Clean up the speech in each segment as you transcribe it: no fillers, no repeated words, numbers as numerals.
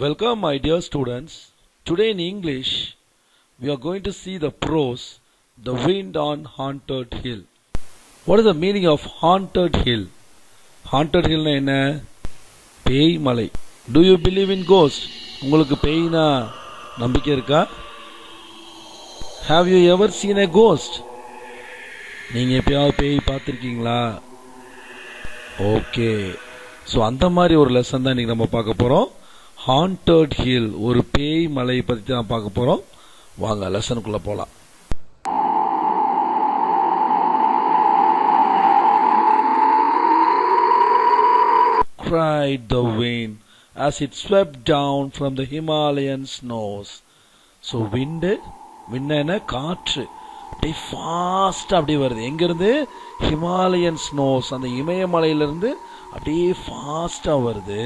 Welcome, my dear students. Today in English, we are going to see the prose, The Wind on Haunted Hill. What is the meaning of haunted hill? Haunted hill na enna? பேய் மலை. Do you believe in ghosts? உங்களுக்கு பேய்னா நம்பிக்கை இருக்கா? Have you ever seen a ghost? நீங்க எப்பயாவது பேய் பார்த்திருக்கீங்களா? Okay. So அந்த மாதிரி ஒரு லெசன் தான் இன்னைக்கு நம்ம பார்க்க போறோம். ஹாண்டட் ஹில், ஒரு பேய் மலை பற்றி தான் பார்க்க போறோம். வாங்க லெசனுக்குள்ள போலாம். Cried the wind as it swept down from the Himalayan snows. So wind என்ன காற்று அப்படியே ஃபாஸ்டா அப்படியே வருது. எங்க இருந்து? ஹிமாலயன் ஸ்னோஸ், அந்த இமயமலையிலிருந்து அப்படியே ஃபாஸ்டா வருது.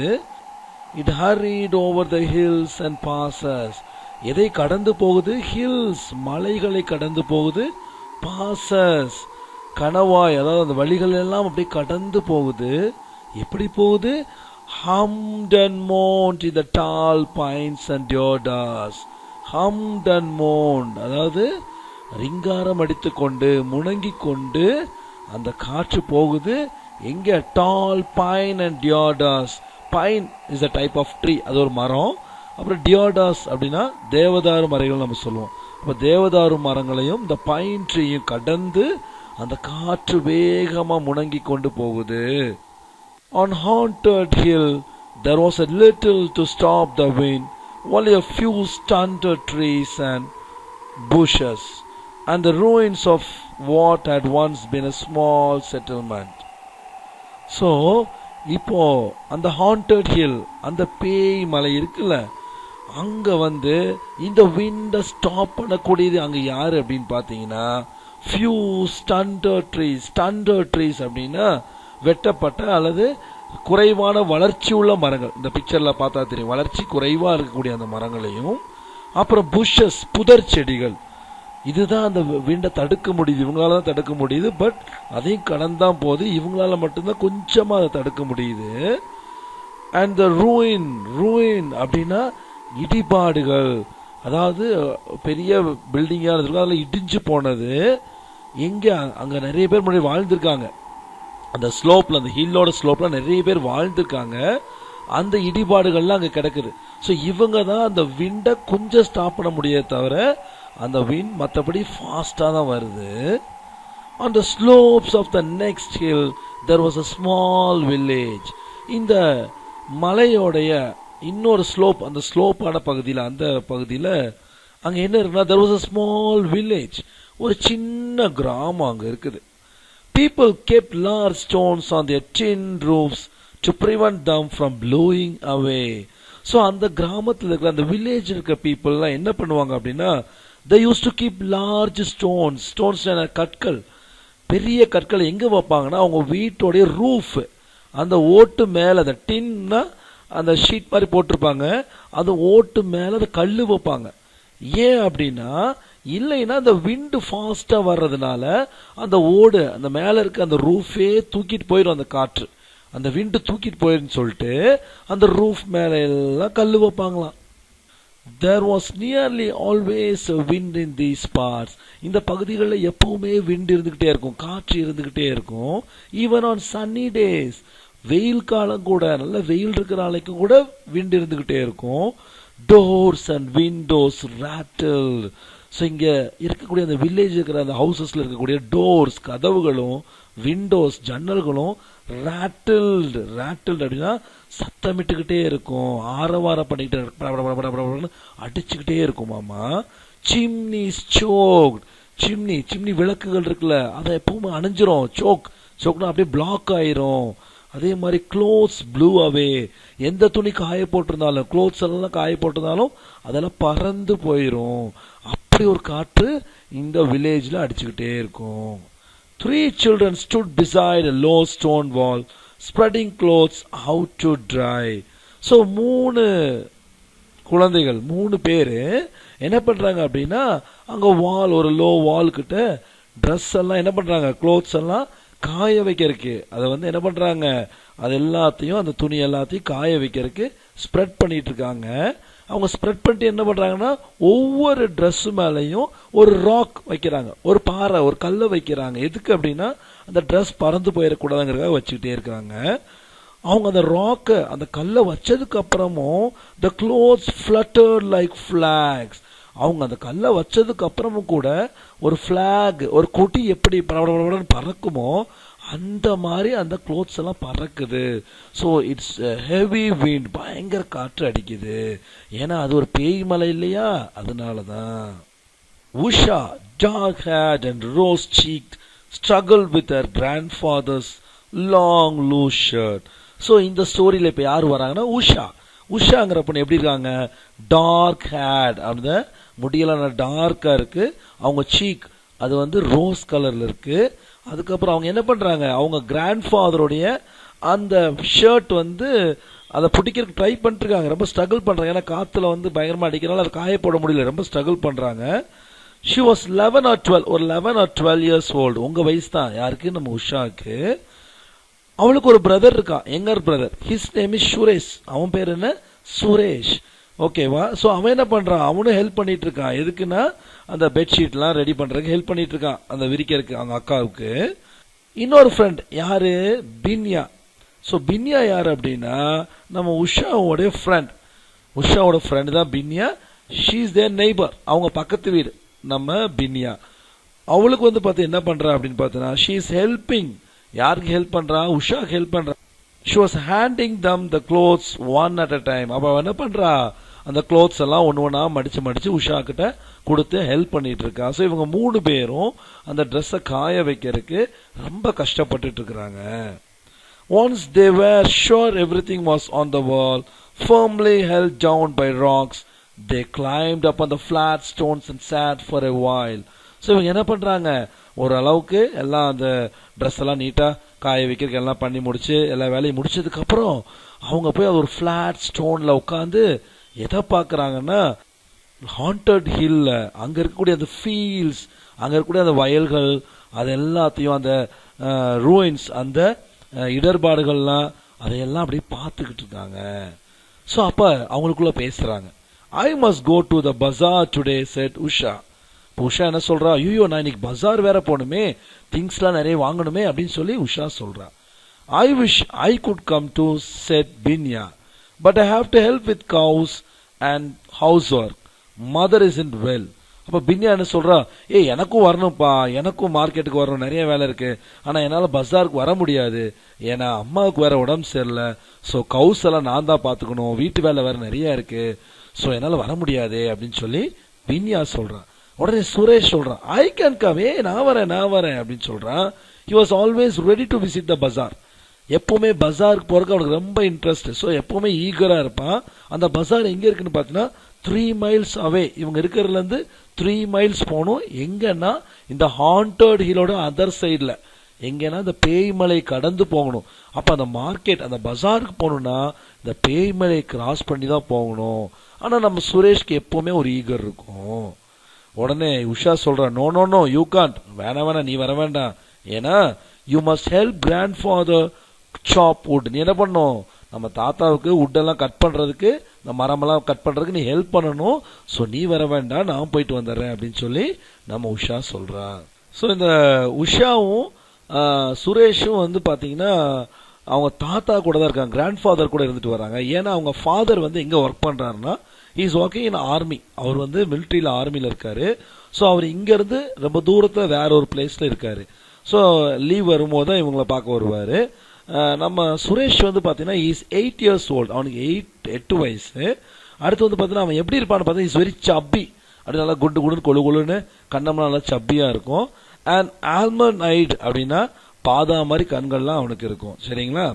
It hurried over the hills and passes. எதை கடந்து போகுது? ஹில்ஸ், மலைகளை கடந்து போகுது. passes, கணவாய், அதாவது அந்த வழிகள் எல்லாம் அப்படியே கடந்து போகுது. எப்படி போகுது? hummed and moaned in the tall pines and deodars. hummed and moaned, அதாவது ரிங்காரம் அடித்துக்கொண்டு முணங்கிக் கொண்டு அந்த காற்று போகுது. எங்க? Tall pine and deodars. Pine is a type of tree, அது ஒரு மரம். அப்புறம் டியோடாஸ் அப்படின்னா தேவதாரு மரங்கள் நம்ம சொல்லுவோம். அப்ப தேவதாரு மரங்களையும் இந்த பைன் ட்ரீயும் கடந்து அந்த காற்று வேகமா முணங்கி கொண்டு போகுது. On haunted hill there was a little to stop the wind, only a few stunted trees and bushes and the ruins of what had once been a small settlement. So இப்போ அந்த haunted hill, அந்த பேய் மலை இருக்குல்ல, அங்க இந்த விண்ட stop பண்ணக்கூடியது அங்க யாரு அப்படின்னு பாத்தீங்கன்னா few stunted trees. stunted trees அப்படின்னா வெட்டப்பட்ட அல்லது குறைவான வளர்ச்சி உள்ள மரங்கள். இந்த பிக்சர்ல பார்த்தா தெரியும், வளர்ச்சி குறைவா இருக்கக்கூடிய அந்த மரங்களையும், அப்புறம் புஷஸ், புதர் செடிகள். இதுதான் அந்த விண்டை தடுக்க முடியுது. இவங்களால தான் தடுக்க முடியுது. பட் அதையும் கடந்தான் போது இவங்களால மட்டும்தான் கொஞ்சமா அதை தடுக்க முடியுது. அண்ட் த ரூயின் அப்படின்னா இடிபாடுகள், அதாவது பெரிய பில்டிங்கா இருந்திருக்கும், அதில் இடிஞ்சு போனது. எங்க? அங்க நிறைய பேர் முன்னாடி வாழ்ந்திருக்காங்க. அந்த ஸ்லோப்ல, அந்த ஹில்லோட ஸ்லோப்ல நிறைய பேர் வாழ்ந்திருக்காங்க. அந்த இடிபாடுகள்லாம் அங்க கிடக்குது. ஸோ இவங்க தான் அந்த விண்டை கொஞ்சம் ஸ்டாப் பண்ண முடியாது, தவிர அந்த விண்ட் மற்றபடி ஃபாஸ்டா தான் வருது. On the slopes of the next hill there was a small village. இந்த மலையோடைய இன்னொரு ஸ்லோப், அந்த ஸ்லோப்பான பகுதியில், அந்த பகுதியில் அங்க என்ன இருக்குன்னா there was a small village, ஒரு சின்ன கிராமம் அங்க இருக்குது. People kept large stones on their tin roofs to prevent them from blowing away. So அந்த கிராமத்தில் இருக்கிற அந்த வில்லேஜ் இருக்க பீப்புள்லாம் என்ன பண்ணுவாங்க அப்படின்னா, they used to keep large stones. கற்கள், பெரிய கற்கள் எங்க வைப்பாங்கன்னா அவங்க வீட்டோடைய ரூஃப், அந்த ஓட்டு மேல, அந்த டின்னா அந்த ஷீட் மாதிரி போட்டிருப்பாங்க, அந்த ஓட்டு மேல அந்த கல்லு வைப்பாங்க. ஏன் அப்படின்னா, இல்லைன்னா அந்த விண்டு ஃபாஸ்டா வர்றதுனால அந்த ஓடு, அந்த மேல இருக்க அந்த ரூஃபே தூக்கிட்டு போயிடும், அந்த காற்று, அந்த விண்டு தூக்கிட்டு போயிடுன்னு சொல்லிட்டு அந்த ரூஃப் மேல எல்லாம் கல்லு வைப்பாங்களாம். There was nearly always a wind in these parts. இந்த பகுதிகளில் எப்பவுமே விண்ட் இருந்துகிட்டே இருக்கும், காற்று இருந்துகிட்டே இருக்கும். Even on sunny days, வெயில் காலம் கூட, நல்ல வெயில் இருக்கிற நாளைக்கும் கூட விண்ட் இருந்துகிட்டே இருக்கும். Doors and windows rattled. So இங்க இருக்கக்கூடிய அந்த வில்லேஜ் இருக்கிற அந்த ஹவுசஸ்ல இருக்கக்கூடிய டோர்ஸ், கதவுகளும், விண்டோஸ், ஜன்னல்களும் ராட்டில்டு அப்படின்னா சத்தமிட்டுக்கிட்டே இருக்கும், ஆரவாரம் பண்ணிக்கிட்டே அடிச்சுக்கிட்டே இருக்குமாமா. Chimneys shocked. சிம்னி விளக்குகள் இருக்குல்ல, அதை எப்பவுமே அணைஞ்சிரும். சோக்னா அப்படியே பிளாக் ஆயிரும். அதே மாதிரி க்ளோத்ஸ் ப்ளூ அவே. எந்த துணி காய போட்டிருந்தாலும், க்ளோத்ஸ் எல்லாம் காய போட்டிருந்தாலும் அதெல்லாம் பறந்து போயிரும். அப்படி ஒரு காற்று இந்த வில்லேஜ்ல அடிச்சுக்கிட்டே இருக்கும். 3 children stood beside a low stone wall, spreading clothes out to dry. So 3 குழந்தைகள், 3 பேரு என்ன பண்றாங்க அப்படின்னா, அங்க வால், ஒரு லோ வால் கிட்ட ட்ரெஸ் எல்லாம் என்ன பண்றாங்க, க்ளோத்ஸ் எல்லாம் காய வைக்கிறதுக்கு, அதை என்ன பண்றாங்க, அது எல்லாத்தையும், அந்த துணி எல்லாத்தையும் காய வைக்கிறதுக்கு ஸ்ப்ரெட் பண்ணிட்டு இருக்காங்க. அவங்க ஸ்ப்ரெட் பண்ணிட்டு என்ன பண்றாங்கன்னா ஒவ்வொரு ட்ரெஸ் மேலையும் ஒரு ராக் வைக்கிறாங்க, ஒரு பாறை, ஒரு கல்லை வைக்கிறாங்க. எதுக்கு அப்படின்னா அந்த ட்ரெஸ் பறந்து போயிடக்கூடாதுங்கிறதுக்காக வச்சுக்கிட்டே இருக்காங்க. அவங்க அந்த ராக்க, அந்த கல்லை வச்சதுக்கு அப்புறமும் the clothes fluttered like flags. அவங்க அந்த கல்லை வச்சதுக்கு அப்புறமும் கூட ஒரு பிளாக், ஒரு கொடி எப்படி பறக்குமோ அந்த மாதிரி அந்த க்ளோத்ஸ் எல்லாம் பறக்குது. ஸோ இட்ஸ் ஹெவி விண்ட், பயங்கர காற்று அடிக்குது. ஏன்னா அது ஒரு பேய் மலை இல்லையா, அதனாலதான். Usha, dark haired and rose cheeked, struggled with her grandfather's long loose shirt. So இந்த ஸ்டோரியில இப்ப யார் வராங்கன்னா உஷா. உஷாங்கிற பொண்ணு எப்படி இருக்காங்க, டார்க் ஹேட், அந்த முடியெல்லாம் டார்க்கா இருக்கு. அவங்க சீக் அது வந்து ரோஸ் கலர்ல இருக்கு. அதுக்கப்புறம் அவங்க என்ன பண்றாங்க, அவங்க கிராண்ட் ஃபாதருடைய அந்த ஷர்ட் வந்து அதை பிடிக்கிறதுக்கு ட்ரை பண்ணிட்டு இருக்காங்க. ரொம்ப ஸ்ட்ரகிள் பண்றாங்க, ஏன்னா காத்துல வந்து பயங்கரமா அடிக்கிறனால அதை காய போட முடியல, ரொம்ப ஸ்ட்ரகிள் பண்றாங்க. ஷி வாஸ் 11 or 12, ஒரு 11 or 12 years old. உங்க வயசு தான் யாருக்கு, நம்ம உஷாக்கு. அவளுக்கு ஒரு பிரதர் இருக்கான், younger brother. His name is Suresh. அவன் பேர் என்ன, சுரேஷ். ஓகேவா. சோ அவன் என்ன பண்றான், அவனும் ஹெல்ப் பண்ணிட்டு இருக்கான். எதுக்குன்னா அந்த பெட்ஷீட் எல்லாம் ரெடி பண்றதுக்கு ஹெல்ப் பண்ணிட்டு இருக்கான், அந்த விரிக்கிறதுக்கு அவங்க அக்காவுக்கு. இன்னொரு ஃப்ரெண்ட் யாரு, பின்யா. சோ பின்யா யாரு அப்படின்னா நம்ம உஷாவோட ஃப்ரெண்ட். உஷாவோட ஃப்ரெண்ட் தான் பின்யா. ஷீ இஸ் தேர் நெய்பர், அவங்க பக்கத்து வீடு நம்ம பின்யா. அவளுக்கு வந்து பார்த்து என்ன பண்றா அப்படின்னு பார்த்தனா, ஷீ இஸ் ஹெல்பிங். யாருக்கு ஹெல்ப் பண்றா, உஷாக்கு ஹெல்ப் பண்றா. She was handing them the clothes one at a time. அப்ப என்ன பண்றா, அந்த க்ளோத்ஸ் எல்லாம் ஒன்னு ஒன்னா மடிச்சு உஷா கிட்ட கொடுத்து ஹெல்ப் பண்ணிட்டு இருக்கா. சோ இவங்க 3 பேரும் அந்த ட்ரெஸ்ஸை காய வைக்கிறதுக்கு ரொம்ப கஷ்டப்பட்டுட்டு இருக்காங்க. Once they were sure everything was on the wall, firmly held down by rocks, they climbed up on the flat stones and sat for a while. So இவங்க என்ன பண்றாங்க, ஓரளவுக்கு எல்லாம் அந்த ட்ரெஸ் எல்லாம் நீட்டா காய வைக்கிறதுக்கு எல்லாம் பண்ணி முடிச்சு எல்லா வேலையும் முடிச்சதுக்கு அப்புறம் அவங்க போய் அது ஒரு பிளாட் ஸ்டோன்ல உட்காந்து எதை பாக்குறாங்கன்னா, ஹாண்டட் ஹில்ல அங்க இருக்கக்கூடிய அந்த ஃபீல்ட்ஸ், அங்க இருக்கக்கூடிய அந்த வயல்கள், அது எல்லாத்தையும் அந்த ரூயின்ஸ், அந்த இடர்பாடுகள்லாம் அதையெல்லாம் அப்படியே பார்த்துக்கிட்டு இருக்காங்க. ஸோ அப்ப அவங்களுக்குள்ள பேசுறாங்க. I must go to the bazaar today said Usha. Usha என்ன சொல்றா, ஐயோ நான் இன்னைக்கு பஜார் வேற போகணுமே, திங்ஸ் எல்லாம் நிறைய வாங்கணுமே அப்படின்னு சொல்லி உஷா சொல்றா. I wish I could come to set பின்யா, but I have to help with கவுஸ் and house work. Mother isn't well. அப்ப பின்யா என்ன சொல்றா, எனக்கும் வரணும்ப்பா, எனக்கும் மார்க்கெட்டுக்கு வரணும், நிறைய வேலை இருக்கு, ஆனா என்னால பஜாருக்கு வர முடியாது, ஏன்னா அம்மாவுக்கு வேற உடம்பு சரியில்லை. சோ கவுஸ் எல்லாம் நான் தான் பாத்துக்கணும், வீட்டு வேலை வேற நிறைய இருக்கு, சோ என்னால வர முடியாது அப்படின்னு சொல்லி பின்யா சொல்றான். உடனே சுரேஷ் சொல்றான், ஐ கேன் கம், நான் வரேன் அப்படின்னு சொல்றான். He was always ready to visit the bazaar. எப்பவுமே பஜாருக்கு போறதுக்கு அவனுக்கு ரொம்ப இன்ட்ரெஸ்ட். ஸோ எப்பவுமே ஈகரா இருப்பான். அந்த பஜார் எங்க இருக்குன்னு பாத்தீங்கன்னா 3 miles அவே, இவங்க இருக்கிறதுல இருந்து 3 miles போகணும். எங்கன்னா இந்த ஹாண்டட் ஹிலோட அதர் சைட்ல, எங்கன்னா இந்த பேய்மலை கடந்து போகணும். அப்ப அந்த மார்க்கெட், அந்த பஜாருக்கு போகணும்னா இந்த பேய்மலை கிராஸ் பண்ணி தான் போகணும். ஆனா நம்ம சுரேஷ்க்கு எப்பவுமே ஒரு ஈகர் இருக்கும். உடனே உஷா சொல்ற, no no no you can't, வேணாம் நீ வர வேண்டாம், ஏன்னா you must help grandfather chop wood. நீ என்ன பண்ணும், நம்ம தாத்தாவுக்கு வுட்டெல்லாம் கட் பண்றதுக்கு, இந்த மரமெல்லாம் கட் பண்றதுக்கு நீ ஹெல்ப் பண்ணணும். ஸோ நீ வர வேண்டாம், நான் போயிட்டு வந்துடுறேன் அப்படின்னு சொல்லி நம்ம உஷா சொல்றா. ஸோ இந்த உஷாவும் சுரேஷும் வந்து பாத்தீங்கன்னா அவங்க தாத்தா கூட தான் இருக்காங்க, கிராண்ட் ஃபாதர் கூட இருந்துட்டு வராங்க. ஏன்னா அவங்க ஃபாதர் வந்து எங்க ஒர்க் பண்றாருன்னா, இஸ் ஒர்க்கிங் இன் ஆர்மி. அவர் வந்து மிலிட்டரியில ஆர்மியில இருக்காரு. ஸோ அவர் இங்க இருந்து ரொம்ப தூரத்துல வேற ஒரு பிளேஸ்ல இருக்காரு. ஸோ லீவ் வரும்போது தான் இவங்களை பார்க்க வருவாரு. நம்ம சுரேஷ் வந்து பாத்தீங்கன்னா இஸ் 8 years old. அவனுக்கு 8 வயசு. அடுத்து வந்து பாத்தீங்கன்னா அவன் எப்படி இருப்பான்னு பார்த்தா இஸ் வெரி சப்பி. அப்படி நல்லா குண்டு குடுன்னு கொழு கொழுன்னு, கண்ணம்லாம் நல்லா சப்பியா இருக்கும். அண்ட் ஆல்மண்ட் ஐட் அப்படின்னா பாதா மாதிரி கண்கள்லாம் அவனுக்கு இருக்கும். சரிங்களா.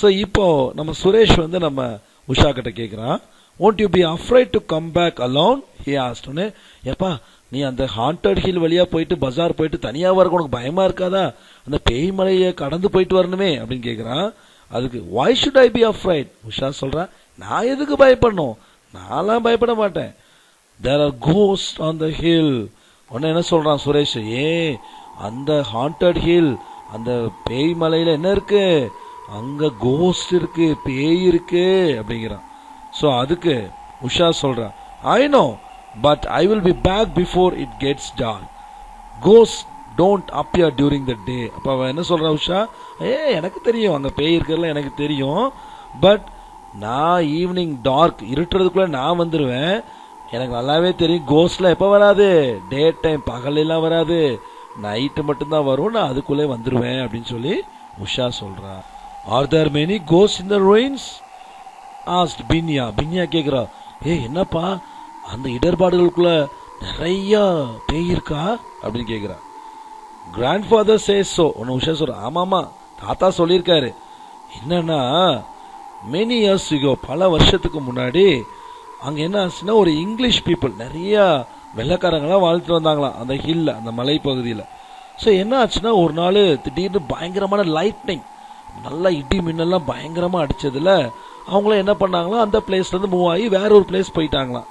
ஸோ இப்போ நம்ம சுரேஷ் வந்து நம்ம உஷா கிட்ட கேட்கிறான், won't you be afraid to come back alone? he asked. எப்பா நீ அந்த ஹாண்டட் ஹில் வழியா போயிட்டு பஜார் போயிட்டு தனியா வர உனக்கு பயமா இருக்காதா, அந்த பேய் மலையை கடந்து போயிட்டு வரணுமே அப்படின்னு கேக்குறான். அதுக்கு why should I be afraid? Usha சொல்றான், நான் எதுக்கு பயப்படணும், நான்லாம் பயப்பட மாட்டேன். there are ghosts on the hill. உடனே என்ன சொல்றான் சுரேஷ், அந்த ஹாண்டட் ஹில், அந்த பேய் மலையில என்ன இருக்கு, அங்க கோஸ்ட் இருக்கு, பேய் இருக்கு அப்படிங்கிறான். ஸோ அதுக்கு உஷா சொல்றா, I know but I will be back before it gets dark. கோஸ் don't appear during the day. அப்போ அவன் என்ன சொல்றா உஷா, எனக்கு தெரியும் அங்கே பேய் இருக்கிறதுல எனக்கு தெரியும், பட் நான் ஈவினிங் டார்க் இருட்டுறதுக்குள்ள நான் வந்துடுவேன். எனக்கு நல்லாவே தெரியும் கோஸ்ட்ல எப்போ வராது, டே டைம் பகலெல்லாம் வராது, நைட்டு மட்டும்தான் வரும், நான் அதுக்குள்ளே வந்துடுவேன் அப்படின்னு சொல்லி உஷா சொல்றா. Are there many ghost in the ruins asked Binya. Binya கேக்குறா, என்னப்பா அந்த இடர்பாடுகளுக்குள்ள நிறைய பேய் இருக்கா அப்படின்னு கேக்குறா. Grandfather says so. ஒன்னு உஷா சொல்ற, ஆமாமா தாத்தா சொல்லியிருக்காரு. என்னன்னா மெனி இயர்ஸ் ago, பல வருஷத்துக்கு முன்னாடி அங்க என்ன ஆச்சுன்னா ஒரு இங்கிலீஷ் பீப்புள் நிறைய வெள்ளக்காரங்களாம் வாழ்த்துட்டு வந்தாங்களாம் அந்த ஹில்ல, அந்த மலை பகுதியில். ஸோ என்ன ஆச்சுன்னா ஒரு நாள் திடீர்னு பயங்கரமான லைட்னிங், நல்லா இடி மின்னல்லாம் பயங்கரமாக அடிச்சதுல அவங்கள என்ன பண்ணாங்களா அந்த பிளேஸ்லேருந்து மூவ் ஆகி வேற ஒரு பிளேஸ் போயிட்டாங்களாம்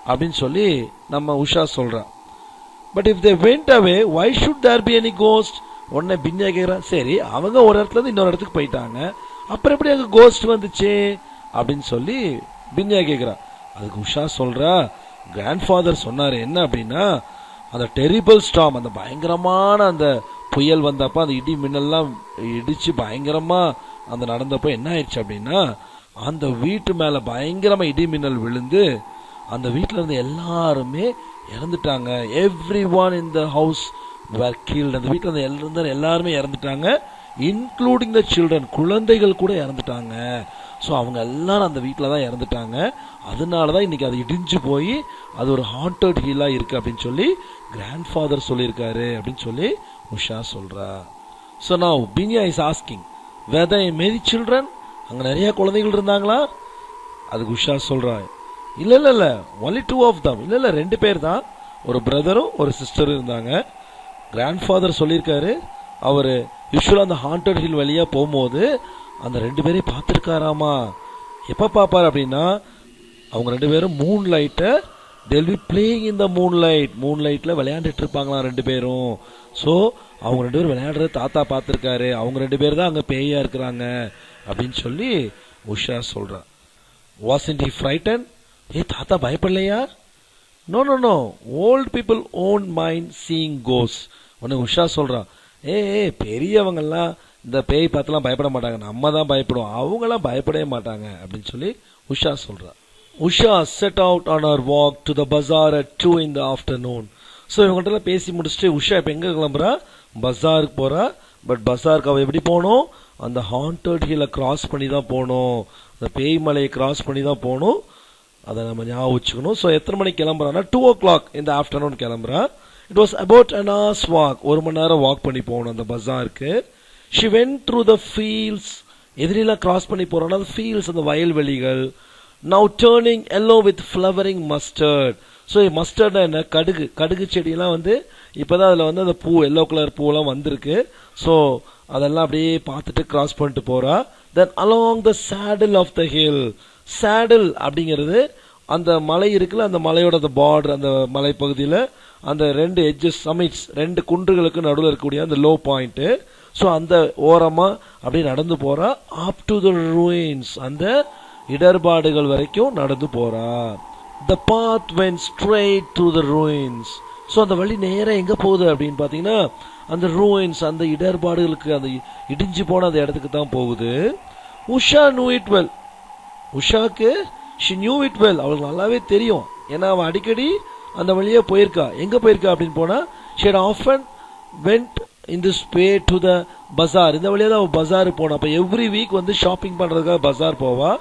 அப்படின்னு சொல்லி நம்ம உஷா சொல்றா. But if they went away why should there be any ghost. உடனே பின்யா கேட்குறா, சரி அவங்க ஒரு இடத்துல இருந்து இன்னொரு இடத்துக்கு போயிட்டாங்க, அப்புறம் எப்படி அங்கே கோஸ்ட் வந்துச்சு அப்படின்னு சொல்லி பின்யா கேட்குறா. அதுக்கு உஷா சொல்றா, கிராண்ட்ஃபாதர் சொன்னாரு என்ன அப்படின்னா, அந்த டெரிபிள் ஸ்டார்ம், அந்த பயங்கரமான அந்த புயல் வந்தப்ப அந்த இடி மின்னல்லாம் இடிச்சு பயங்கரமா அந்த நடந்தப்போ என்ன ஆயிடுச்சு அப்படின்னா, அந்த வீட்டு மேல பயங்கரமா இடி மின்னல் விழுந்து அந்த வீட்டுல இருந்து எல்லாருமே இறந்துட்டாங்க. Every one in the house were killed. அந்த வீட்டுல இருந்து எல்லாருமே இறந்துட்டாங்க, இன்க்ளூடிங் த சில்ட்ரன், குழந்தைகள் கூட இறந்துட்டாங்க. ஸோ அவங்க எல்லாரும் அந்த வீட்டில் தான் இறந்துட்டாங்க. அதனாலதான் இன்னைக்கு அது இடிஞ்சு போய் அது ஒரு ஹாண்டட் ஹீலா இருக்கு அப்படின்னு சொல்லி கிராண்ட்ஃபாதர் சொல்லியிருக்காரு அப்படின்னு சொல்லி உஷா சொல்றா. So now பின்யா is asking whether many children, அங்க நிறைய குழந்தைகள் இருந்தாங்களா. அதுக்கு உஷா சொல்றா, இல்ல இல்ல இல்ல only 2 of them. இல்ல இல்ல 2 பேர் தான், ஒரு பிரதரும் ஒரு சிஸ்டரும் இருந்தாங்க. கிராண்ட்ஃபாதர் சொல்லியிருக்காரு, அவரு யூஸ்வலா அந்த ஹாண்டட் ஹில் வழியா போகும்போது அந்த 2 பேரையும் பார்த்துருக்காராமா. எப்ப பாப்பாரு அப்படின்னா, அவங்க 2 பேரும் மூன் லைட்டை they'll be playing in the moonlight, மூன்லைட்ல விளையாண்டுட்டு இருப்பாங்களாம் 2 பேரும். ஸோ அவங்க 2 பேரும் விளையாடுறது தாத்தா பார்த்துருக்காரு, அவங்க 2 பேர் தான் அங்க பேயா இருக்கிறாங்க அப்படின்னு சொல்லி உஷா சொல்றா. wasn't he frightened? தாத்தா பயப்படலையா? No no no, old people own mind seeing ghost. உடனே உஷா சொல்றா, பெரியவங்கெல்லாம் இந்த பேய் பார்த்துலாம் பயப்பட மாட்டாங்க, நம்ம தான் பயப்படுவோம், அவங்களாம் பயப்படவே மாட்டாங்க அப்படின்னு சொல்லி உஷா சொல்றா. Usha set out on her walk to the bazaar at 2 in the afternoon. So இவங்கள்ட்ட பேசி முடிச்சுட்டு உஷா இப்போ எங்க கிளம்புறா, பஜாருக்கு போறா. பட் பஜாருக்கு அவ எப்படி போகணும், அந்த ஹாண்டட் ஹில்லை கிராஸ் பண்ணி தான் போகணும், அந்த பேய் மலையை கிராஸ் பண்ணி தான் போகணும், அதை நம்ம ஞாபகம் வச்சுக்கணும். ஸோ எத்தனை மணிக்கு கிளம்புறான்னா 2 o'clock in the afternoon கிளம்புறா. It was about an hour's walk, 1 மணி நேரம் வாக் பண்ணி போகணும் அந்த பஜாருக்கு. She went through the fields, எதிரிலாம் கிராஸ் பண்ணி போறோம்னா அந்த ஃபீல்ட்ஸ், அந்த வயல்வெளிகள். Now turning yellow with flowering mustard. So mustard என்ன, கடுகு, கடுகு செடியெல்லாம் வந்து இப்போதான் அதில் வந்து அந்த பூ, எல்லோ கலர் பூவெல்லாம் வந்திருக்கு. ஸோ அதெல்லாம் அப்படியே பார்த்துட்டு கிராஸ் பண்ணிட்டு போறா. Then along the saddle of the hill. Saddle அப்படிங்கிறது அந்த மலை இருக்குல்ல, அந்த மலையோட அந்த பார்டர், அந்த மலை பகுதியில் அந்த 2 எட்ஜஸ், சமிட்ஸ், 2 குன்றுகளுக்கு நடுவில் இருக்கக்கூடிய அந்த லோ பாயிண்ட். ஸோ அந்த ஓரமா அப்படியே நடந்து போறா. அப் டு த ruins, அந்த இடர்பாடுகள் வரைக்கும் நடந்து போறா. The path went straight through the ruins. So அந்த வழி நேரம் எங்க போகுது அப்படின்னு பாத்தீங்கன்னா அந்த ruins, அந்த இடர்பாடுகளுக்கு, அந்த இடிஞ்சு போன அந்த இடத்துக்கு தான் போகுது. Usha knew it well. உஷாக்கு she knew it well, அவளுக்கு நல்லாவே தெரியும். ஏன்னா அவன் அடிக்கடி அந்த வழியே போயிருக்கா. எங்க போயிருக்கா அப்படின்னு போனா, she had often went in this way to the bazaar. இந்த வழியா தான் அவன் பஜாருக்கு போனா. அப்ப எவ்ரி வீக் வந்து ஷாப்பிங் பண்றதுக்காக பஜார் போவா.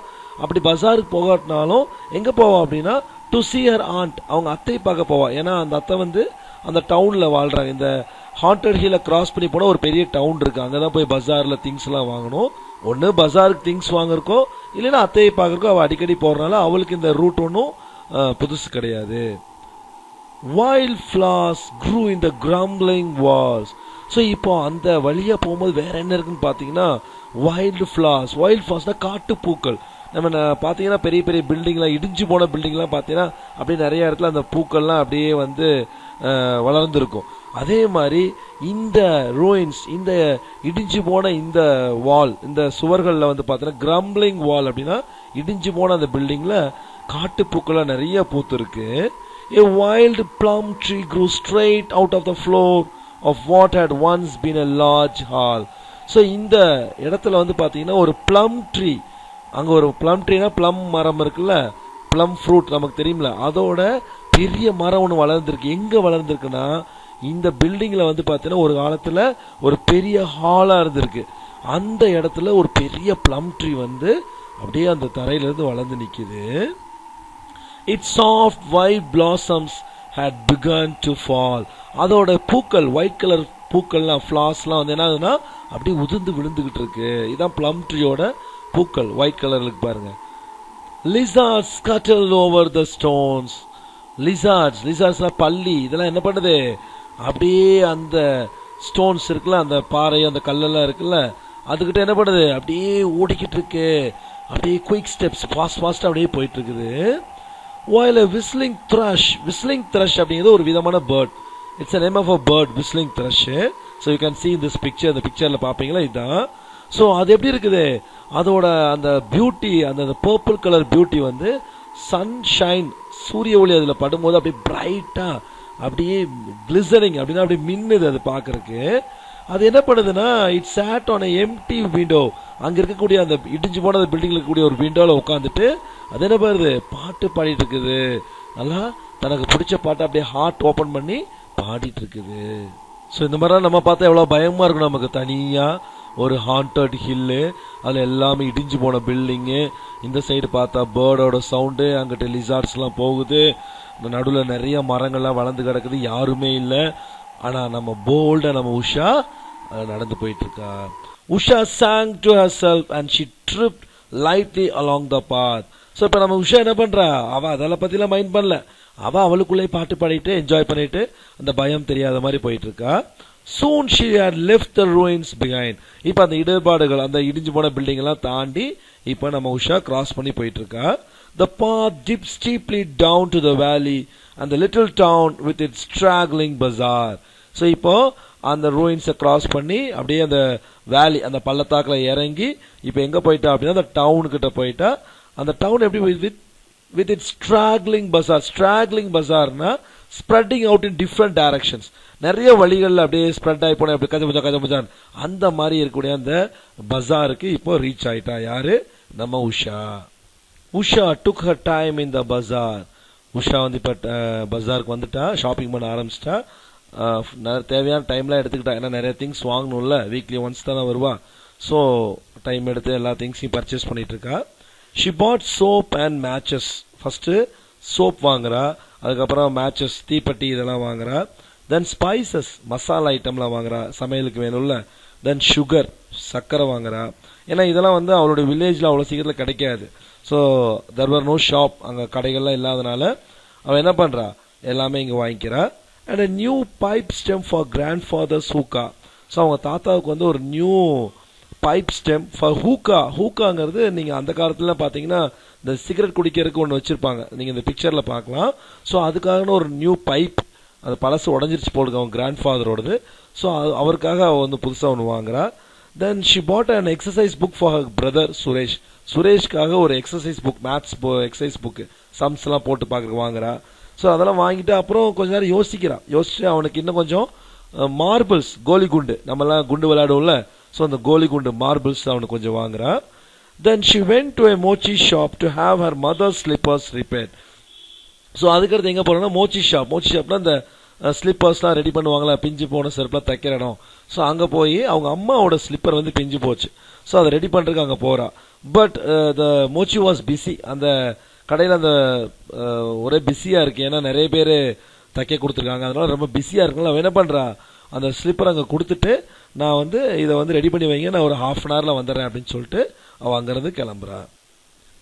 அப்படி பஜாருக்கு போகாட்டினாலும் எங்க போவா அப்படின்னா டு see her aunt, அவங்க அத்தை பார்க்க போவா. ஏன்னா அந்த அத்தை வந்து அந்த டவுன்ல வாழ்றாங்க. இந்த ஹாண்டட் ஹில்ல கிராஸ் பண்ணி போனா ஒரு பெரிய டவுன் இருக்கு, அங்கதான் போய் பஜார்ல திங்ஸ் எல்லாம் வாங்கணும். ஒன்னு பஜாருக்கு திங்ஸ் வாங்குறக்கோ இல்லைன்னா அத்தையை பார்க்கறக்கோ அவ அடிக்கடி போறதுனால அவளுக்கு இந்த ரூட் ஒன்றும் புதுசு கிடையாது. Wild flowers grew in the crumbling walls. So இப்போ அந்த வழியா போகும்போது வேற என்ன இருக்குன்னு பாத்தீங்கன்னா வைல்டு ஃபிளவர்ஸ். வைல்ட் ஃபிளவர்ஸ்னா காட்டு பூக்கள். நம்ம பாத்தீங்கன்னா பெரிய பெரிய பில்டிங்லாம், இடிஞ்சு போன பில்டிங்லாம் பாத்தீங்கன்னா அப்படியே நிறைய இடத்துல அந்த பூக்கள்லாம் அப்படியே வந்து வளர்ந்துருக்கும். அதே மாதிரி இந்த ரூயின்ஸ், இந்த இடிஞ்சு போன இந்த வால், இந்த சுவர்கள்ல வந்து பாத்தீங்கன்னா கிரம்பிளிங் வால் அப்படின்னா இடிஞ்சு போன அந்த பில்டிங்ல காட்டுப்பூக்கள்லாம் நிறைய பூத்து இருக்கு. A wild plum tree grew straight out of the floor of what had once been a large hall. So இந்த இடத்துல வந்து பாத்தீங்கன்னா ஒரு plum tree, அங்க ஒரு plum treeனா plum மரம் இருக்குல்ல, plum fruit நமக்கு தெரியும்ல, அதோட பெரிய மரம் ஒன்று வளர்ந்துருக்கு. எங்க வளர்ந்துருக்குன்னா இந்த பில்டிங்ல வந்து பாத்தீங்கன்னா ஒரு காலத்துல ஒரு பெரிய ஹாலா இருந்திருக்கு. அந்த இடத்துல ஒரு பெரிய plum tree வந்து அப்படியே அந்த தரையில இருந்து வளர்ந்து நிக்குது. Its soft white blossoms had begun to fall. அதோட பூக்கள், ஒயிட் கலர் பூக்கள்லாம், ஃபிளார்ஸ்லாம் வந்து என்ன ஆகுதுன்னா அப்படியே உதிர்ந்து விழுந்துகிட்டு இருக்கு. இதான் plum treeயோட பூக்கள், ஒயிட் கலர்லுக்கு பாருங்க. Lizards scuttled over the stones. Lizardsலாம் பல்லி, இதெல்லாம் என்ன பண்ணுது, அப்படியே அந்த ஸ்டோன்ஸ் இருக்குல்ல, அந்த பாறை, அந்த கல்லெல்லாம் இருக்குல்ல, அதுக்கிட்ட என்ன பண்ணுது, அப்படியே ஓடிக்கிட்டு இருக்கு. அப்படியே குயிக் ஸ்டெப்ஸ், ஃபாஸ்ட் அப்படியே போயிட்டு இருக்குது. While a whistling thrush அப்படிங்கிறது ஒரு விதமான bird. It's a name of a bird, whistling thrush. So you can see in this picture, இந்த பிக்சர்ல பாப்பீங்களா இதான். ஸோ அது எப்படி இருக்குது, அதோட அந்த பியூட்டி, அந்த பர்பிள் கலர் பியூட்டி வந்து சன்ஷைன், சூரிய ஒளி அதில் படும்போது அப்படியே பிரைட்டா, அப்படியே கிளிசரிங், அப்படின்னா அப்படியே மின்னுது அது பார்க்கறதுக்கு. அது என்ன பண்ணுதுன்னா, it sat on a empty window, அங்க இருக்கக்கூடிய அந்த இடிஞ்சு போன பில்டிங்ல இருக்கக்கூடிய ஒரு விண்டோல உட்காந்துட்டு அது என்ன பண்ணுது, பாட்டு பாடிட்டு இருக்குது. நல்லா தனக்கு பிடிச்ச பாட்டை அப்படியே ஹார்ட் ஓபன் பண்ணி பாடிட்டு இருக்குது. ஸோ இந்த மாதிரிலாம் நம்ம பார்த்தா எவ்வளவு பயமா இருக்கும் நமக்கு. தனியா ஒரு ஹாண்டட் ஹில்லு, அதுல எல்லாமே இடிஞ்சு போன பில்டிங்கு, இந்த சைடு பார்த்தா பேர்டோட சவுண்டு, அங்கிட்ட லிசார்ட்ஸ் எல்லாம் போகுது, நடுவில் நிறைய மரங்கள்லாம் வளர்ந்து கிடக்குது, யாருமே இல்லை. ஆனா நம்ம போல்டா நம்ம உஷா நடந்து போயிட்டு இருக்கா. Usha sang to herself and she tripped lightly along the path. So இப்ப நம்ம உஷா என்ன பண்றா, அவ அதெல்லாம் பத்திலாம் மைண்ட் பண்ணல, அவ அவளுக்குள்ளே பாட்டு பாடிட்டு என்ஜாய் பண்ணிட்டு அந்த பயம் தெரியாத மாதிரி போயிட்டு இருக்கா. Soon she had left the ruins behind. இப்ப அந்த இடர்பாடுகள், அந்த இடிஞ்சு போன பில்டிங் எல்லாம் தாண்டி இப்ப நம்ம உஷா கிராஸ் பண்ணி போயிட்டு இருக்கா. The path dipped steeply down to the valley and the little town with its straggling bazaar. So இப்போ அந்த ரூயின்ஸை கிராஸ் பண்ணி அப்படியே அந்த வேலி, அந்த பள்ளத்தாக்குல இறங்கி இப்ப எங்க போயிட்டா அப்படின்னா அந்த டவுன் கிட்ட போயிட்டா. அந்த டவுன் எப்படி with it straggling bazaar. Straggling பசார்னா spreading out in different directions, நிறைய வழிகள்ல அப்படியே ஸ்ப்ரெட் ஆகி போன, அப்படி கஜமஜான் அந்த மாதிரி இருக்கக்கூடிய அந்த பசாருக்கு இப்போ ரீச் ஆயிட்டா. யாரு, நம்ம உஷா. Usha took her time in the bazaar. Usha வந்து இப்ப பசாருக்கு வந்துட்டா, ஷாப்பிங் பண்ண ஆரம்பிச்சிட்டா. தேவையான டைம்லாம் எடுத்துக்கிட்டா, ஏன்னா நிறைய திங்ஸ் வாங்கணும்ல, வீக்லி ஒன்ஸ் தானே வருவா. ஸோ டைம் எடுத்து எல்லா திங்ஸையும் பர்ச்சேஸ் பண்ணிட்டு இருக்கா. She bought soap and matches. First soap வாங்குறா, அதுக்கப்புறம் மேட்சஸ், தீப்பெட்டி இதெல்லாம் வாங்குறா. தென் ஸ்பைசஸ், மசாலா ஐட்டம்லாம் வாங்குறா, சமையலுக்கு வேணும்ல. தென் சுகர், சர்க்கரை வாங்குறா. ஏன்னா இதெல்லாம் வந்து அவளுடைய வில்லேஜ்ல அவ்வளவு சீக்கிரத்தில் கிடைக்காது. So there were no shop, அங்க கடைகள்லாம் இல்லாதனால அவ என்ன பண்றா, எல்லாமே இங்க வாங்கிக்கிறா. And a new pipe stem for grandfather's hookah. So அவங்க தாத்தாவுக்கு வந்து ஒரு new pipe stem for hookah. ஹூக்காங்கிறது நீங்க அந்த காலத்துல பாத்தீங்கன்னா இந்த சிகரெட் குடிக்கிறதுக்கு ஒன்று வச்சிருப்பாங்க, நீங்க இந்த பிக்சர்ல பார்க்கலாம். ஸோ அதுக்காக ஒரு நியூ பைப், அது பழசு உடஞ்சிருச்சு போடுங்க அவங்க கிராண்ட் ஃபாதரோடது. ஸோ அவருக்காக அவ வந்து புதுசா ஒன்று வாங்குறா. Then she bought an exercise book for her brother Suresh. சுரேஷ்காக ஒரு exercise book, maths exercise book, sums எல்லாம் போட்டு பார்க்கறதுக்கு வாங்குறா. ஸோ அதெல்லாம் வாங்கிட்டு அப்புறம் கொஞ்ச நேரம் யோசிச்சு அவனுக்கு இன்னும் கொஞ்சம் மார்பிள்ஸ், கோலி குண்டு, நம்மலாம் குண்டு விளையாடுவோம்ல, ஸோ அந்த கோலி குண்டு மார்பிள்ஸ் அவனுக்கு கொஞ்சம் வாங்குறா. Then she went to a mochi shop to have her mother slippers repaired. So அதுக்கடுத்து எங்க போறோம்னா மோச்சி ஷாப்னா இந்த ஸ்லிப்பர்ஸ்லாம் ரெடி பண்ணுவாங்களா, பிஞ்சு போன செருப்புலாம் தைக்கிற இடம். ஸோ அங்க போய் அவங்க அம்மாவோட ஸ்லிப்பர் வந்து பிஞ்சு போச்சு. ஸோ அதை ரெடி பண்றதுக்கு அங்க போறா. But the mochi was busy. அந்த கடையில் அந்த ஒரே பிஸியா இருக்கு, ஏன்னா நிறைய பேர் தைக்க கொடுத்துருக்காங்க, அதனால ரொம்ப பிஸியா இருக்குல்ல. அவன் என்ன பண்றா, அந்த ஸ்லிப்பர் அங்க கொடுத்துட்டு நான் வந்து இதை வந்து ரெடி பண்ணி வைங்க, நான் ஒரு half an hourல வந்துடுறேன் அப்படின்னு சொல்லிட்டு அவ அங்கிருந்து கிளம்புறா.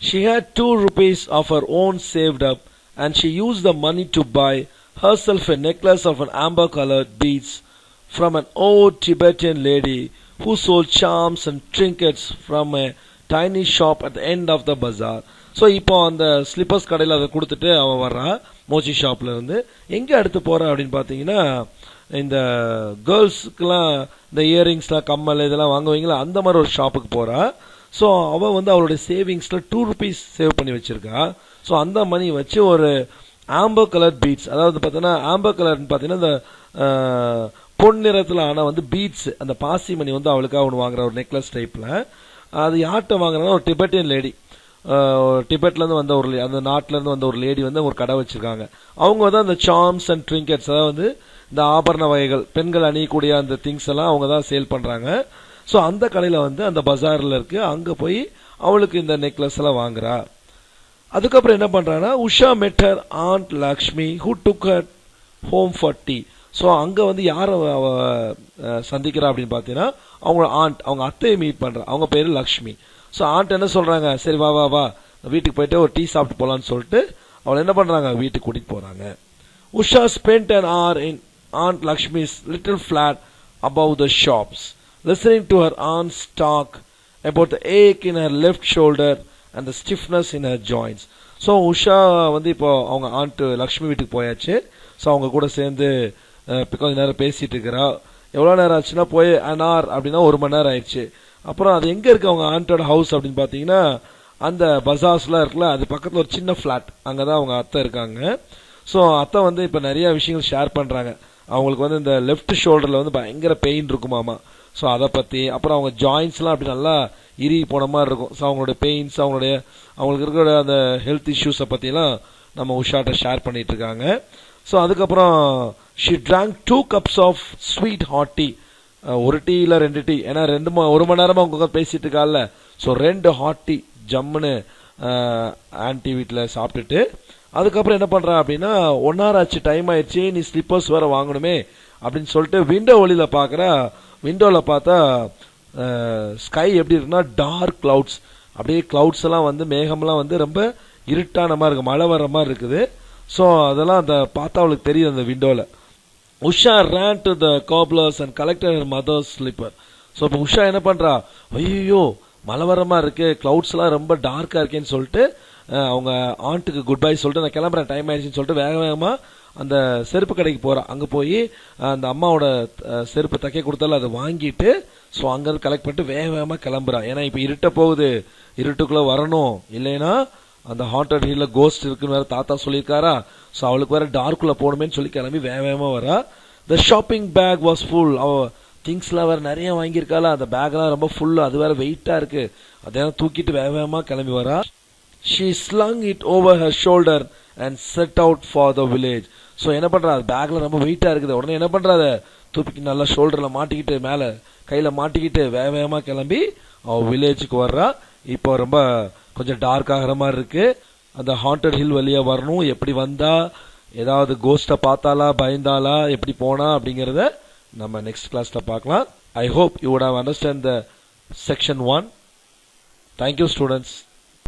She had 2 rupees of her own saved up and she used the money to buy herself a necklace of an amber colored beads from an old Tibetan lady who sold charms and trinkets from a tiny shop at the end of the bazaar. So இப்போ அந்த slippers கடையில் அதை கொடுத்துட்டு அவன் வர்றா மோச்சி ஷாப்ல இருந்து. எங்க எடுத்து போறா அப்படின்னு பாத்தீங்கன்னா, இந்த கேர்ள்ஸுக்கெல்லாம் இந்த இயரிங்ஸ்லாம், கம்மல் இதெல்லாம் வாங்குவீங்களா, அந்த மாதிரி ஒரு ஷாப்புக்கு போறா. ஸோ அவள் வந்து அவளுடைய சேவிங்ஸில் 2 rupees சேவ் பண்ணி வச்சிருக்கா. ஸோ அந்த மணி வச்சு ஒரு ஆம்பர் கலர் பீட்ஸ், அதாவது பார்த்தீங்கன்னா ஆம்பர் கலர்னு பார்த்தீங்கன்னா இந்த பொன் நிறத்தில் ஆனால் வந்து பீட்ஸ், அந்த பாசி மணி வந்து அவளுக்காக ஒன்று வாங்குற ஒரு நெக்லஸ் டைப்பில். அது யார்கிட்ட வாங்குறாங்கன்னா ஒரு டிபெட்டியன் லேடி, டிபெட்லேருந்து வந்த ஒரு அந்த நாட்டிலேருந்து வந்த ஒரு லேடி வந்து ஒரு கடை வச்சிருக்காங்க. அவங்க வந்து அந்த சார்ம்ஸ் அண்ட் ட்ரிங்கெட்ஸ், அதாவது வந்து இந்த ஆபரண வகைகள், பெண்கள் அணியக்கூடிய அந்த திங்ஸ் எல்லாம் அவங்க தான் சேல் பண்ணுறாங்க. ஸோ அந்த கடையில் வந்து அந்த பஜாரில் இருக்கு, அங்கே போய் அவளுக்கு இந்த நெக்லஸ் எல்லாம் வாங்குறா. அதுக்கப்புறம் என்ன பண்றாங்கன்னா, Usha met her aunt Lakshmi who took her home for tea. So அங்கே வந்து யாரை சந்திக்கிறா அப்படின்னு பார்த்தீங்கன்னா, அவங்க ஆண்ட், அவங்க அத்தையை மீட் பண்றா. அவங்க பேரு லக்ஷ்மி. ஸோ ஆண்ட் என்ன சொல்றாங்க, சரி வா வா வா வீட்டுக்கு போயிட்டு ஒரு டீ சாப்பிட்டு போலான்னு சொல்லிட்டு அவளை என்ன பண்றாங்க, வீட்டுக்கு கூட்டிட்டு போறாங்க. Usha spent an hour in Aunt Lakshmi's little flat above the shops, listening to her aunt's talk about the ache in her left shoulder and the stiffness in her joints. So Usha வந்து இப்போ அவங்க ஆண்ட் லக்ஷ்மி வீட்டுக்கு போயாச்சு. So அவங்க கூட சேர்ந்து கொஞ்ச நேரம் பேசிட்டு இருக்கிறா. எவ்வளோ நேரம் ஆச்சுன்னா போய் an hour அப்படின்னா 1 மணி நேரம் ஆயிடுச்சு. அப்புறம் அது எங்கே இருக்கு அவங்க ஆண்டோட ஹவுஸ் அப்படின்னு பார்த்தீங்கன்னா, அந்த பஜார்ஸ்லாம் இருக்குல்ல, அது பக்கத்தில் ஒரு சின்ன ஃப்ளாட், அங்கே தான் அவங்க அத்தை இருக்காங்க. ஸோ அத்தை வந்து இப்போ நிறைய விஷயங்கள் ஷேர் பண்ணுறாங்க. அவங்களுக்கு வந்து இந்த லெஃப்ட் ஷோல்டரில் வந்து பயங்கர பெயின் இருக்குமாமா. ஸோ அதை பற்றி, அப்புறம் அவங்க ஜாயின்ஸ்லாம் அப்படி நல்லா இறுகி போன மாதிரி இருக்கும். ஸோ அவங்களுடைய பெயின்ஸ், அவங்களுக்கு இருக்கிற அந்த ஹெல்த் இஷ்யூஸை பற்றிலாம் நம்ம உஷாட்ட ஷேர் பண்ணிட்டு இருக்காங்க. ஸோ அதுக்கப்புறம் she drank 2 cups of sweet hot tea. ஒரு டீ இல்லை 2 டீ, ஏன்னா 1 மணி நேரமாக அவங்க பேசிட்டு இருக்கால. ஸோ 2 ஹாட் டீ ஜம்முன்னு ஆன்டி வீட்டில் சாப்பிட்டுட்டு அதுக்கப்புறம் என்ன பண்றா அப்படின்னா, 1 hour ஆச்சு, டைம் ஆயிடுச்சு, நீ ஸ்லிப்பர்ஸ் வேற வாங்கணுமே அப்படின்னு சொல்லிட்டு விண்டோ வழியில பாக்குறா. விண்டோல பார்த்தா ஸ்கை எப்படி இருக்குன்னா டார்க் கிளவுட்ஸ், அப்படியே கிளவுட்ஸ் எல்லாம் வந்து மேகம்லாம் வந்து ரொம்ப இருட்டான மாதிரி இருக்கு, மழை வர்ற மாதிரி இருக்குது. ஸோ அதெல்லாம் அந்த பார்த்தா அவளுக்கு தெரியுது அந்த விண்டோல. Usha ran to the cobblers and collected her mother's slipper. So இப்போ உஷா என்ன பண்றா, ஐயோ மழை வர மாதிரி இருக்கு, கிளவுட்ஸ் எல்லாம் ரொம்ப டார்க்கா இருக்கேன்னு சொல்லிட்டு அவங்க ஆண்ட்டுக்கு குட் பை சொல்லிட்டு நான் கிளம்புறேன், டைம் ஆயிடுச்சுன்னு சொல்லிட்டு வேக வேகமா அந்த செருப்பு கடைக்கு போறா. அங்க போய் அந்த அம்மாவோட செருப்பு தைக்க கொடுத்தால அதை வாங்கிட்டு ஸோ அங்கிருந்து கலெக்ட் பண்ணிட்டு வேக வேகமா கிளம்புறா. ஏன்னா இப்ப இருட்ட போகுது, இருட்டுக்குள்ள வரணும், இல்லைன்னா அந்த ஹாண்டட் ஹில்ல கோஸ்ட் இருக்குன்னு வேற தாத்தா சொல்லியிருக்காரா. ஸோ அவளுக்கு வேற டார்க்குள்ள போகணுமேன்னு சொல்லி கிளம்பி வேக வேகமா வரா. த ஷாப்பிங் பேக் வாஸ் ஃபுல். அவ திங்ஸ்லாம் வேற நிறைய வாங்கியிருக்காளா, அந்த பேக்லாம் ரொம்ப ஃபுல்லு, அது வேற வெயிட்டா இருக்கு, அதெல்லாம் தூக்கிட்டு வேக வேகமா கிளம்பி வரா. She slung it over her shoulder and set out for the village. So என்ன பண்றா, பேக்ல ரொம்ப வெயிட்டா இருக்குது, உடனே என்ன பண்றா, தூக்கி நல்லா ஷோல்டர்ல மாட்டிக்கிட்டு மேல கையில மாட்டிக்கிட்டு வேக வேகமா கிளம்பி அவ வில்லேஜுக்கு வர்றா. இப்போ ரொம்ப கொஞ்சம் டார்க் ஆகிற மாதிரி இருக்கு. அந்த ஹாண்டட் ஹில் வழியா வரணும், எப்படி வந்தா, ஏதாவது கோஸ்ட பார்த்தாலா, பயந்தாலா, எப்படி போனா அப்படிங்கறத நம்ம நெக்ஸ்ட் கிளாஸ்ல பார்க்கலாம். I hope you would have understand the section 1. Thank you, students.